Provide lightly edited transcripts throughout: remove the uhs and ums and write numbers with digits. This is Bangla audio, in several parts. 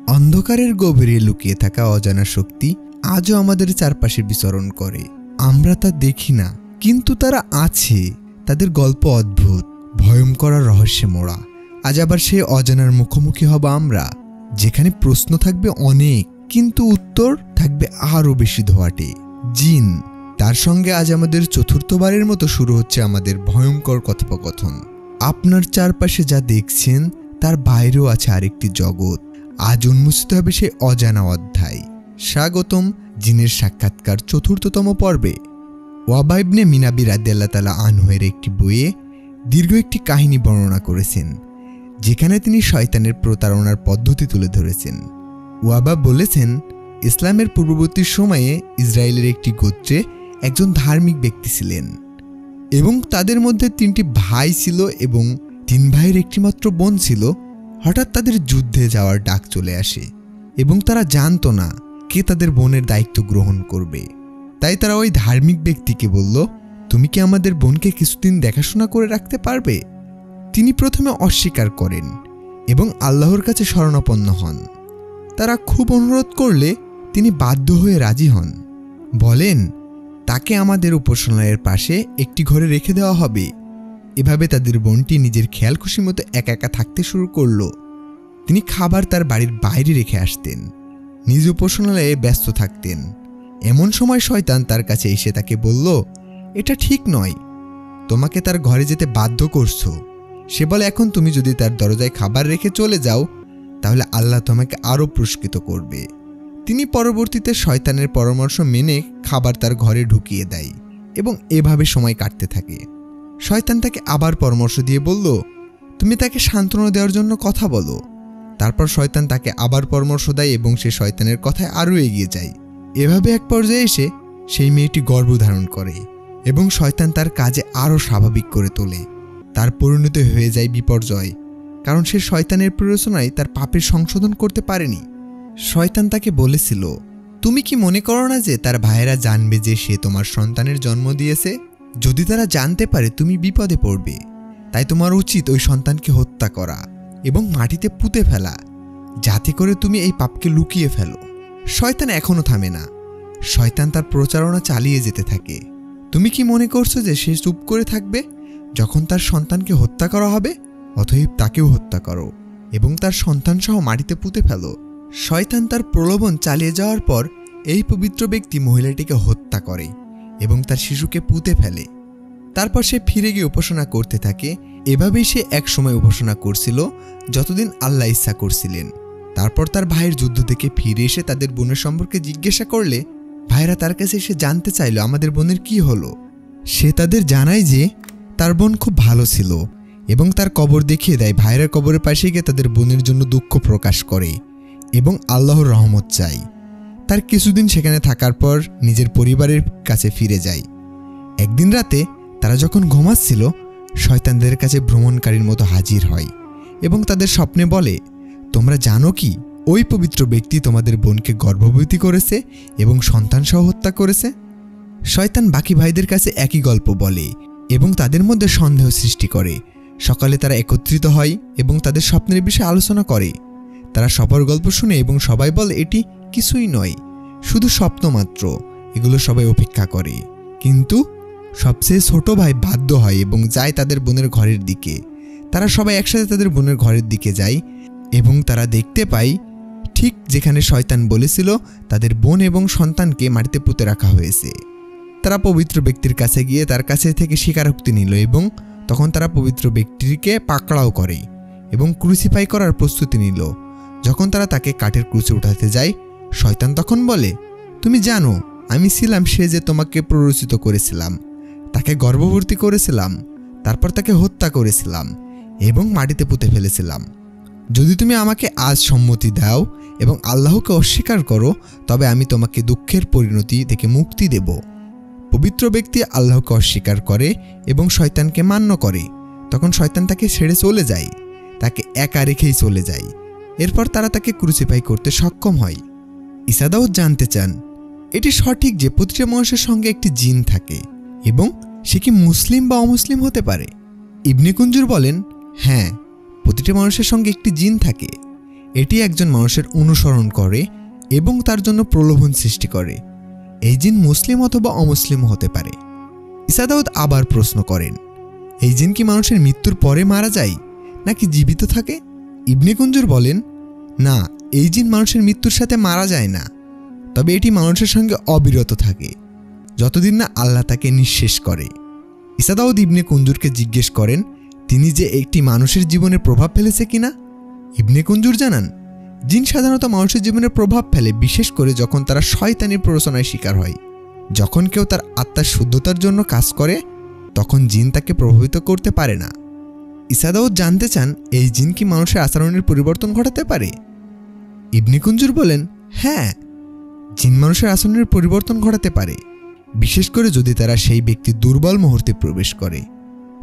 অন্ধকারের গভীরে লুকিয়ে থাকা অজানা শক্তি আজও আমাদের চারপাশে বিচরণ করে। আমরা তা দেখি না, কিন্তু তারা আছে। তাদের গল্প অদ্ভুত, ভয়ঙ্কর আর রহস্যে মোড়া। আজ আবার সেই অজানার মুখোমুখি হব আমরা, যেখানে প্রশ্ন থাকবে অনেক, কিন্তু উত্তর থাকবে আরও বেশি ধোঁয়াটে। জিন, তার সঙ্গে আজ আমাদের চতুর্থবারের মতো শুরু হচ্ছে আমাদের ভয়ঙ্কর কথোপকথন। আপনার চারপাশে যা দেখছেন তার বাইরেও আছে আরেকটি জগৎ। আজ উন্মোচিত হবে সেই অজানা অধ্যায়। স্বাগতম জিনের সাক্ষাৎকার চতুর্থতম পর্বে। ওয়াবা ইবনে মিনাবি রাদিয়াল্লাহু তাআলা আনহু-এর একটি বইয়ে দীর্ঘ একটি কাহিনী বর্ণনা করেছেন, যেখানে তিনি শয়তানের প্রতারণার পদ্ধতি তুলে ধরেছেন। ওয়াবা বলেছেন, ইসলামের পূর্ববর্তী সময়ে ইসরায়েলের একটি গোত্রে একজন ধার্মিক ব্যক্তি ছিলেন এবং তাদের মধ্যে 3টি ভাই ছিল এবং 3 ভাইয়ের একটিমাত্র বোন ছিল। হঠাৎ তাদের যুদ্ধে যাওয়ার ডাক চলে আসে এবং তারা জানত না কে তাদের বোনের দায়িত্ব গ্রহণ করবে। তাই তারা ওই ধার্মিক ব্যক্তিকে বলল, তুমি কি আমাদের বোনকে কিছুদিন দেখাশোনা করে রাখতে পারবে? তিনি প্রথমে অস্বীকার করেন এবং আল্লাহর কাছে শরণাপন্ন হন। তারা খুব অনুরোধ করলে তিনি বাধ্য হয়ে রাজি হন। বলেন, তাকে আমাদের উপাসনালয়ের পাশে একটি ঘরে রেখে দেওয়া হবে। এভাবে তাদের বোনটি নিজের খেয়াল খুশি মতো একা একা থাকতে শুরু করল। তিনি খাবার তার বাড়ির বাইরে রেখে আসতেন, নিজ উপাসনালয়ে ব্যস্ত থাকতেন। এমন সময় শয়তান তার কাছে এসে তাকে বলল, এটা ঠিক নয়, তোমাকে তার ঘরে যেতে বাধ্য করছো। সে বলে, এখন তুমি যদি তার দরজায় খাবার রেখে চলে যাও তাহলে আল্লাহ তোমাকে আরও পুরস্কৃত করবে। তিনি পরবর্তীতে শয়তানের পরামর্শ মেনে খাবার তার ঘরে ঢুকিয়ে দেয় এবং এভাবে সময় কাটতে থাকে। শয়তান তাকে আবার পরামর্শ দিয়ে বলল, তুমি তাকে সান্ত্বনা দেওয়ার জন্য কথা বলো। তারপর শয়তান তাকে আবার পরামর্শ দেয় এবং সে শয়তানের কথায় আরও এগিয়ে যায়। এভাবে এক পর্যায়ে এসে সেই মেয়েটি গর্ভধারণ করে এবং শয়তান তার কাজে আরও স্বাভাবিক করে তোলে। তার পরিণতি হয়ে যায় বিপর্যয়, কারণ সে শয়তানের প্ররোচনায় তার পাপের সংশোধন করতে পারেনি। শয়তান তাকে বলেছিল, তুমি কি মনে করো না যে তার ভাইয়েরা জানবে যে সে তোমার সন্তানের জন্ম দিয়েছে? যদি তারা জানতে পারে তুমি বিপদে পড়বে, তাই তোমার উচিত ওই সন্তানকে হত্যা করা এবং মাটিতে পুঁতে ফেলা, যাতে করে তুমি এই পাপকে লুকিয়ে ফেলো। শয়তান এখনো থামে না। শয়তান তার প্রচারণা চালিয়ে যেতে থাকে। তুমি কি মনে করছো যে সে চুপ করে থাকবে যখন তার সন্তানকে হত্যা করা হবে? অতএব তাকেও হত্যা করো এবং তার সন্তান সহ মাটিতে পুঁতে ফেলো। শয়তান তার প্রলোভন চালিয়ে যাওয়ার পর এই পবিত্র ব্যক্তি মহিলাটিকে হত্যা করে এবং তার শিশুকে পুঁতে ফেলে। তারপর সে ফিরে গিয়ে উপাসনা করতে থাকে। এভাবেই সে এক সময় উপাসনা করছিল যতদিন আল্লাহ ইচ্ছা করছিলেন। তারপর তার ভাইয়ের যুদ্ধ থেকে ফিরে এসে তাদের বোনের সম্পর্কে জিজ্ঞাসা করলে ভাইরা তার কাছে এসে জানতে চাইল আমাদের বোনের কি হলো। সে তাদের জানায় যে তার বোন খুব ভালো ছিল এবং তার কবর দেখিয়ে দেয়। ভাইয়ের কবরের পাশে গিয়ে তাদের বোনের জন্য দুঃখ প্রকাশ করে এবং আল্লাহর রহমত চাই। তার কিছুদিন সেখানে থাকার পর নিজের পরিবারের কাছে ফিরে যায়। একদিন রাতে তারা যখন ঘুমাচ্ছিল, শয়তানদের কাছে ভ্রমণকারীর মতো হাজির হয় এবং তাদের স্বপ্নে বলে, তোমরা জানো কি ওই পবিত্র ব্যক্তি তোমাদের বোনকে গর্ভবতী করেছে এবং সন্তান সহ হত্যা করেছে? শয়তান বাকি ভাইদের কাছে একই গল্প বলে এবং তাদের মধ্যে সন্দেহ সৃষ্টি করে। সকালে তারা একত্রিত হয় এবং তাদের স্বপ্নের বিষয়ে আলোচনা করে। তারা সবার গল্প শুনে এবং সবাই বলে এটি কিছুই নয়, শুধু স্বপ্ন মাত্র। এগুলো সবাই উপেক্ষা করে, কিন্তু সবচেয়ে ছোট ভাই বাধ্য হয় এবং যায় তাদের বোনের ঘরের দিকে। তারা সবাই একসাথে তাদের বোনের ঘরের দিকে যায় এবং তারা দেখতে পায় ঠিক যেখানে শয়তান বলেছিল তাদের বোন এবং সন্তানকে মাটিতে পুঁতে রাখা হয়েছে। তারা পবিত্র ব্যক্তির কাছে গিয়ে তার কাছে থেকে স্বীকারোক্তি নিল এবং তখন তারা পবিত্র ব্যক্তিকে পাকড়াও করে এবং ক্রুসিফাই করার প্রস্তুতি নিল। যখন তারা তাকে কাঠের ক্রুশে উঠাতে যায়, শয়তান তখন বলে, তুমি জানো আমি ছিলাম সে যে তোমাকে প্ররোচিত করেছিলাম, তাকে গর্ভবতী করেছিলাম, তারপর তাকে হত্যা করেছিলাম এবং মাটিতে পুঁতে ফেলেছিলাম। যদি তুমি আমাকে আজ সম্মতি দাও এবং আল্লাহকে অস্বীকার করো, তবে আমি তোমাকে দুঃখের পরিণতি থেকে মুক্তি দেব। পবিত্র ব্যক্তি আল্লাহকে অস্বীকার করে এবং শয়তানকে মান্য করে। তখন শয়তান তাকে ছেড়ে চলে যায়, তাকে একা রেখেই চলে যায়। এরপর তারা তাকে ক্রুসিফাই করতে সক্ষম হয়। ঈসা দাউদ জানতে চান, এটি সঠিক যে প্রতিটা মানুষের সঙ্গে একটি জিন থাকে এবং সে কি মুসলিম বা অমুসলিম হতে পারে? ইবনে কুঞ্জুর বলেন, হ্যাঁ, প্রতিটা মানুষের সঙ্গে একটি জিন থাকে এটি একজন মানুষের অনুসরণ করে এবং তার জন্য প্রলোভন সৃষ্টি করে। এই জিন মুসলিম অথবা অমুসলিম হতে পারে। ঈসা দাউদ আবার প্রশ্ন করেন, এই জিন কি মানুষের মৃত্যুর পরে মারা যায় নাকি জীবিত থাকে? ইবনে কুঞ্জুর বলেন, না, এই জিন মানুষের মৃত্যুর সাথে মারা যায় না, তবে এটি মানুষের সঙ্গে অবিরত থাকে যতদিন না আল্লাহ তাকে নিঃশেষ করে। ঈসা দাউদ ইবনে কুঞ্জুরকে জিজ্ঞেস করেন তিনি যে একটি মানুষের জীবনে প্রভাব ফেলেছে কিনা। ইবনে কুঞ্জুর জানান, জিন সাধারণত মানুষের জীবনে প্রভাব ফেলে, বিশেষ করে যখন তারা শয়তানি প্ররোচনায় শিকার হয়। যখন কেউ তার আত্মার শুদ্ধতার জন্য কাজ করে তখন জিন তাকে প্রভাবিত করতে পারে না। ঈসা দাউদ জানতে চান, এই জিন কি মানুষের আচরণের পরিবর্তন ঘটাতে পারে? ইবনে কুঞ্জুর বলেন, হ্যাঁ, জিন মানুষের আচরণের পরিবর্তন ঘটাতে পারে, বিশেষ করে যদি তারা সেই ব্যক্তির দুর্বল মুহূর্তে প্রবেশ করে।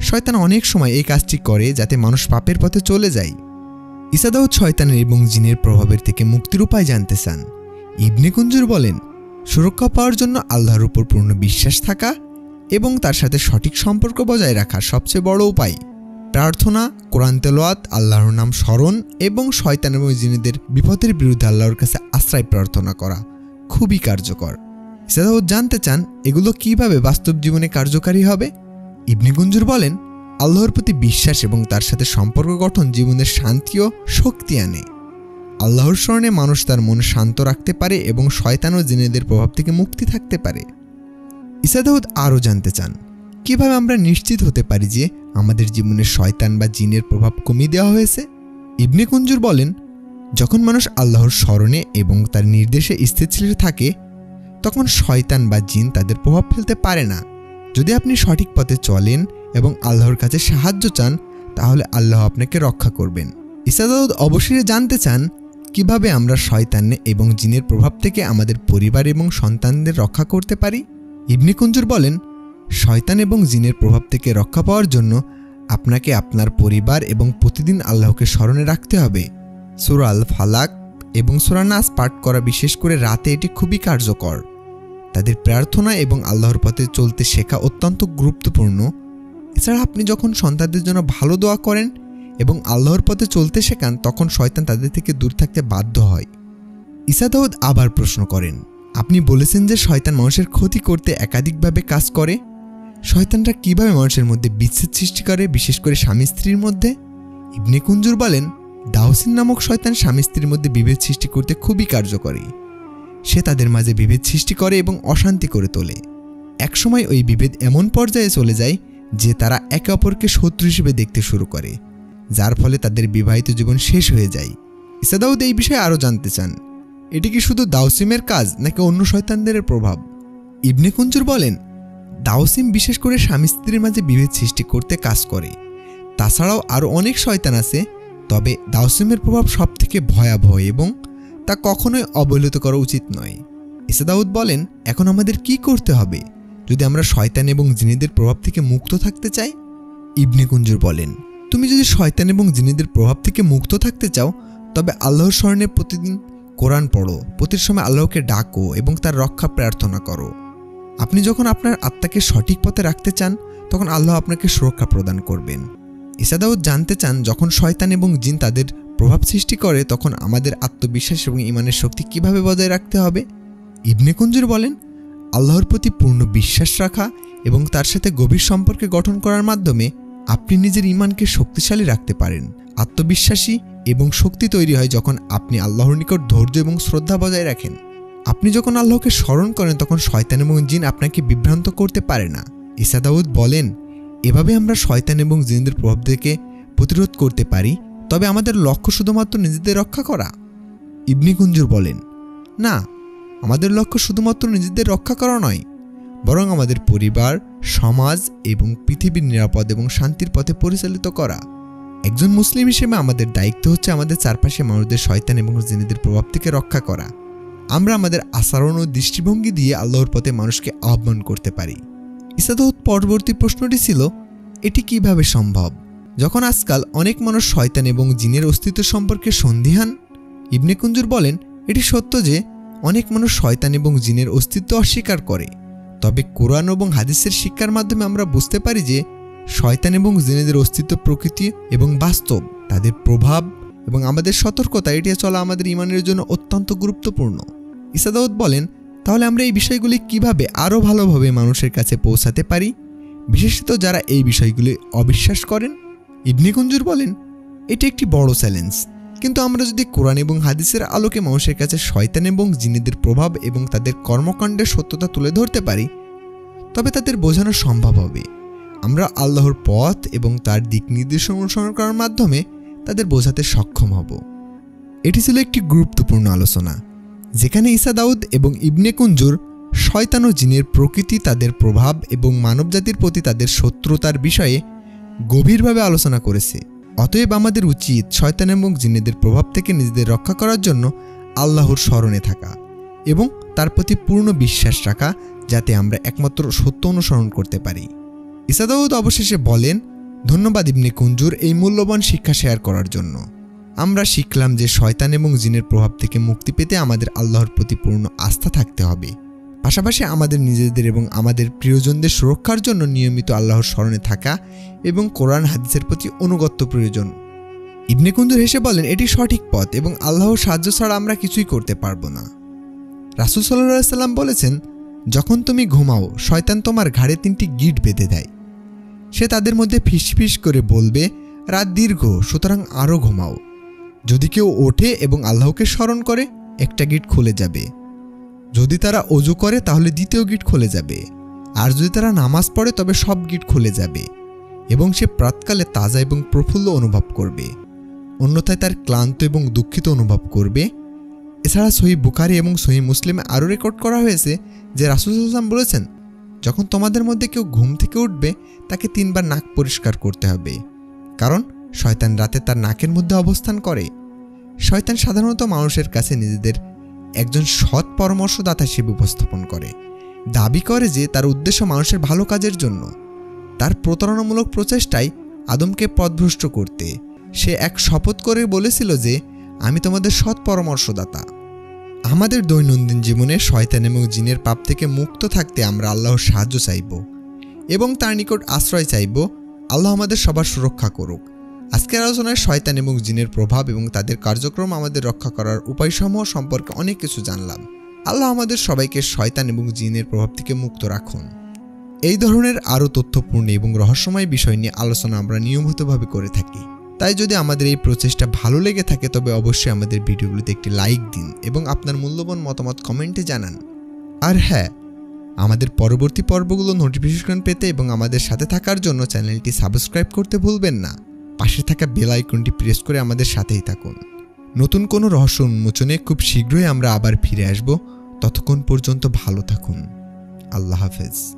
শয়তান অনেক সময় এই কাজটি করে যাতে মানুষ পাপের পথে চলে যায়। ঈসা দাউদ শয়তানের এবং জিনের প্রভাবের থেকে মুক্তির উপায় জানতে চান। ইবনে কুঞ্জুর বলেন, সুরক্ষা পাওয়ার জন্য আল্লাহর উপর পূর্ণ বিশ্বাস থাকা এবং তার সাথে সঠিক সম্পর্ক বজায় রাখা সবচেয়ে বড় উপায়। প্রার্থনা, কোরআন তেলাওয়াত, আল্লাহর নাম স্মরণ এবং শয়তান এবং জিনেদের বিপদের বিরুদ্ধে আল্লাহর কাছে আশ্রয় প্রার্থনা করা খুবই কার্যকর। ঈসা দাউদ জানতে চান, এগুলো কিভাবে বাস্তব জীবনে কার্যকারী হবে? ইবনে কুঞ্জুর বলেন, আল্লাহর প্রতি বিশ্বাস এবং তার সাথে সম্পর্ক গঠন জীবনের শান্তি ও শক্তি আনে। আল্লাহর স্মরণে মানুষ তার মন শান্ত রাখতে পারে এবং শয়তান ও জিনেদের প্রভাব থেকে মুক্তি থাকতে পারে। ঈসা দাউদ আরও জানতে চান, কিভাবে আমরা নিশ্চিত হতে পারি যে আমাদের জীবনে শয়তান বা জিনের প্রভাব কমিয়ে দেওয়া হয়েছে? ইবনে কুঞ্জুর বলেন, যখন মানুষ আল্লাহর স্মরণে এবং তার নির্দেশে স্থিতিশীল থাকে তখন শয়তান বা জিন তাদের প্রভাব ফেলতে পারে না। যদি আপনি সঠিক পথে চলেন এবং আল্লাহর কাছে সাহায্য চান তাহলে আল্লাহ আপনাকে রক্ষা করবেন। ঈসা দাউদ অবশ্যই জানতে চান, কিভাবে আমরা শয়তান এবং জিনের প্রভাব থেকে আমাদের পরিবার এবং সন্তানদের রক্ষা করতে পারি। ইবনে কুঞ্জুর বলেন, শয়তান এবং জিনের প্রভাব থেকে রক্ষা পাওয়ার জন্য আপনাকে আপনার পরিবার এবং প্রতিদিন আল্লাহকে স্মরণে রাখতে হবে। সূরা আল ফালাক এবং সূরা নাস পাঠ করা, বিশেষ করে রাতে, এটি খুবই কার্যকর। তাদের প্রার্থনা এবং আল্লাহর পথে চলতে শেখা অত্যন্ত গুরুত্বপূর্ণ। এছাড়া আপনি যখন সন্তানদের জন্য ভালো দোয়া করেন এবং আল্লাহর পথে চলতে শেখান তখন শয়তান তাদের থেকে দূর থাকতে বাধ্য হয়। ঈসা দাউদ আবার প্রশ্ন করেন, আপনি বলেছেন যে শয়তান মানুষের ক্ষতি করতে একাধিকভাবে কাজ করে। শয়তানরা কিভাবে মানুষের মধ্যে বিচ্ছেদ সৃষ্টি করে, বিশেষ করে স্বামী স্ত্রীর মধ্যে? ইবনে কুঞ্জুর বলেন, দাউসিন নামক শয়তান স্বামী স্ত্রীর মধ্যে বিভেদ সৃষ্টি করতে খুবই কার্যকরী। সে তাদের মাঝে বিভেদ সৃষ্টি করে এবং অশান্তি করে তোলে। একসময় ওই বিভেদ এমন পর্যায়ে চলে যায় যে তারা একে অপরকে শত্রু হিসেবে দেখতে শুরু করে, যার ফলে তাদের বিবাহিত জীবন শেষ হয়ে যায়। ঈসা দাউদ এই বিষয়ে আরও জানতে চান, এটি কি শুধু দাউসিমের কাজ নাকি অন্য শয়তানদের প্রভাব? ইবনে কুঞ্জুর বলেন, দাউসিম বিশেষ করে স্বামী স্ত্রীর মাঝে বিভেদ সৃষ্টি করতে কাজ করে। তাছাড়াও আরও অনেক শয়তান আছে, তবে দাউসিমের প্রভাব সবথেকে ভয়াবহ এবং তা কখনোই অবহেলিত করা উচিত নয়। ঈসা দাউদ বলেন, এখন আমাদের কি করতে হবে যদি আমরা শয়তান এবং জিনেদের প্রভাব থেকে মুক্ত থাকতে চাই? ইবনে কুঞ্জুর বলেন, তুমি যদি শয়তান এবং জিনেদের প্রভাব থেকে মুক্ত থাকতে চাও তবে আল্লাহর স্মরণে প্রতিদিন কোরআন পড়ো, প্রতির সময় আল্লাহকে ডাকো এবং তার রক্ষা প্রার্থনা করো। আপনি যখন আপনার আত্মাকে সঠিক পথে রাখতে চান তখন আল্লাহ আপনাকে সুরক্ষা প্রদান করবেন। ঈসা দাউদ জানতে চান, যখন শয়তান এবং জিন তাদের প্রভাব সৃষ্টি করে তখন আমাদের আত্মবিশ্বাস এবং ঈমানের শক্তি কিভাবে বজায় রাখতে হবে? ইবনে কুঞ্জুর বলেন, আল্লাহর প্রতি পূর্ণ বিশ্বাস রাখা এবং তার সাথে গভীর সম্পর্ক গঠন করার মাধ্যমে আপনি নিজের ঈমানকে শক্তিশালী রাখতে পারেন। আত্মবিশ্বাসী এবং শক্তি তৈরি হয় যখন আপনি আল্লাহর নিকট ধৈর্য এবং শ্রদ্ধা বজায় রাখেন। আপনি যখন আল্লাহকে স্মরণ করেন তখন শয়তান এবং জিন আপনাকে বিভ্রান্ত করতে পারে না। ঈসা দাউদ বলেন, এভাবে আমরা শয়তান এবং জিনদের প্রভাব থেকে প্রতিরোধ করতে পারি, তবে আমাদের লক্ষ্য শুধুমাত্র নিজেদের রক্ষা করা। ইবনে কুঞ্জুর বলেন, না, আমাদের লক্ষ্য শুধুমাত্র নিজেদের রক্ষা করা নয়, বরং আমাদের পরিবার, সমাজ এবং পৃথিবীর নিরাপদ এবং শান্তির পথে পরিচালিত করা। একজন মুসলিম হিসেবে আমাদের দায়িত্ব হচ্ছে আমাদের চারপাশে মানুষদের শয়তান এবং জিনেদের প্রভাব থেকে রক্ষা করা। আমরা আমাদের আচরণ ও দৃষ্টিভঙ্গি দিয়ে আল্লাহর পথে মানুষকে আহ্বান করতে পারি। ঈসা দাউদ পরবর্তী প্রশ্নটি ছিল, এটি কিভাবে সম্ভব যখন আজকাল অনেক মানুষ শয়তান এবং জিনের অস্তিত্ব সম্পর্কে সন্দিহান? ইবনে কুঞ্জুর বলেন, এটি সত্য যে অনেক মানুষ শয়তান এবং জিনের অস্তিত্ব অস্বীকার করে, তবে কোরআন এবং হাদিসের শিক্ষার মাধ্যমে আমরা বুঝতে পারি যে শয়তান এবং জিনেদের অস্তিত্ব প্রকৃতি এবং বাস্তব। তাদের প্রভাব এবং আমাদের সতর্কতা এড়িয়ে চলা আমাদের ঈমানের জন্য অত্যন্ত গুরুত্বপূর্ণ। ঈসা দাউদ বলেন, তাহলে আমরা এই বিষয়গুলি কিভাবে আরও ভালোভাবে মানুষের কাছে পৌঁছাতে পারি, বিশেষত যারা এই বিষয়গুলি অবিশ্বাস করেন? ইবনে কুনজুর বলেন, এটি একটি বড় চ্যালেঞ্জ, কিন্তু আমরা যদি কোরআন এবং হাদিসের আলোকে মানুষের কাছে শয়তান এবং জিনেদের প্রভাব এবং তাদের কর্মকাণ্ডের সত্যতা তুলে ধরতে পারি, তবে তাদের বোঝানো সম্ভব হবে। আমরা আল্লাহর পথ এবং তার দিক নির্দেশনা অনুসরণ করার মাধ্যমে তাদের বোঝাতে সক্ষম হব। এটি ছিল একটি গুরুত্বপূর্ণ আলোচনা, যেখানে ঈসা দাউদ এবং ইবনে কুনজুর শয়তান ও জিনের প্রকৃতি, তাদের প্রভাব এবং মানবজাতির প্রতি তাদের শত্রুতার বিষয়ে গভীরভাবে আলোচনা করেছে। অতএব আমাদের উচিত শয়তান এবং জিনেদের প্রভাব থেকে নিজেদের রক্ষা করার জন্য আল্লাহর স্মরণে থাকা এবং তার প্রতি পূর্ণ বিশ্বাস রাখা, যাতে আমরা একমাত্র সত্য অনুসরণ করতে পারি। ঈসা দাউদ অবশেষে বলেন, ধন্যবাদ ইবনে কুনজুর এই মূল্যবান শিক্ষা শেয়ার করার জন্য। আমরা শিখলাম যে শয়তান এবং জিনের প্রভাব থেকে মুক্তি পেতে আমাদের আল্লাহর প্রতি পূর্ণ আস্থা থাকতে হবে। পাশাপাশি আমাদের নিজেদের এবং আমাদের প্রিয়জনদের সুরক্ষার জন্য নিয়মিত আল্লাহর স্মরণে থাকা এবং কোরআন হাদিসের প্রতি অনুগত্য প্রয়োজন। ইবনে কুনজুর হেসে বলেন, এটি সঠিক পথ এবং আল্লাহর সাহায্য ছাড়া আমরা কিছুই করতে পারবো না। রাসূল সাল্লাল্লাহু আলাইহি সাল্লাম বলেছেন, যখন তুমি ঘুমাও, শয়তান তোমার ঘাড়ে 3টি গিঁট বেঁধে দেয়। সে তাদের মধ্যে ফিসফিস করে বলবে, রাত দীর্ঘ, সুতরাং আরও ঘুমাও। যদি কেউ ওঠে এবং আল্লাহকে স্মরণ করে, একটা গিঁট খুলে যাবে। যদি তারা ওযু করে, তাহলে দ্বিতীয় গিঁট খুলে যাবে। আর যদি তারা নামাজ পড়ে, তবে সব গিঁট খুলে যাবে এবং সে প্রাতকালে তাজা এবং প্রফুল্ল অনুভব করবে, অন্যথায় তার ক্লান্ত এবং দুঃখিত অনুভব করবে। এছাড়া সহিহ বুখারী এবং সহিহ মুসলিমে আরও রেকর্ড করা হয়েছে যে রাসূল সাল্লাল্লাহু আলাইহি ওয়াসাল্লাম বলেছেন, যখন তোমাদের মধ্যে কেউ ঘুম থেকে উঠবে, তাকে 3 বার নাক পরিষ্কার করতে হবে, কারণ শয়তান রাতে তার নাকের মধ্যে অবস্থান করে। শয়তান সাধারণত মানুষের কাছে নিজেদের একজন সৎ পরামর্শদাতা হিসেবে উপস্থাপন করে, দাবি করে যে তার উদ্দেশ্য মানুষের ভালো কাজের জন্য। তার প্রতারণামূলক প্রচেষ্টায় আদমকে পথভ্রষ্ট করতে সে এক শপথ করে বলেছিল যে, আমি তোমাদের সৎ পরামর্শদাতা। আমাদের দৈনন্দিন জীবনে শয়তান এবং জিনের পাপ থেকে মুক্ত থাকতে আমরা আল্লাহর সাহায্য চাইব এবং তার নিকট আশ্রয় চাইব। আল্লাহ আমাদের সবার সুরক্ষা করুক। আজকের আলোচনায় শয়তান এবং জিনের প্রভাব এবং তাদের কার্যক্রম আমাদের রক্ষা করার উপায়সমূহ সম্পর্কে অনেক কিছু জানলাম। আল্লাহ আমাদের সবাইকে শয়তান এবং জিনের প্রভাব থেকে মুক্ত রাখুন। এই ধরনের আরও তথ্যপূর্ণ এবং রহস্যময় বিষয় নিয়ে আলোচনা আমরা নিয়মিতভাবে করে থাকি। তাই যদি আমাদের এই প্রচেষ্টা ভালো লেগে থাকে, তবে অবশ্যই আমাদের ভিডিওগুলিতে একটি লাইক দিন এবং আপনার মূল্যবান মতামত কমেন্টে জানান। আর হ্যাঁ, আমাদের পরবর্তী পর্বগুলো নোটিফিকেশন পেতে এবং আমাদের সাথে থাকার জন্য চ্যানেলটি সাবস্ক্রাইব করতে ভুলবেন না। পাশে থাকা বেল আইকনটি প্রেস করে আমাদের সাথেই থাকুন। নতুন কোনো রহস্য উন্মোচনে খুব শীঘ্রই আমরা আবার ফিরে আসব। ততক্ষণ পর্যন্ত ভালো থাকুন। আল্লাহ হাফেজ।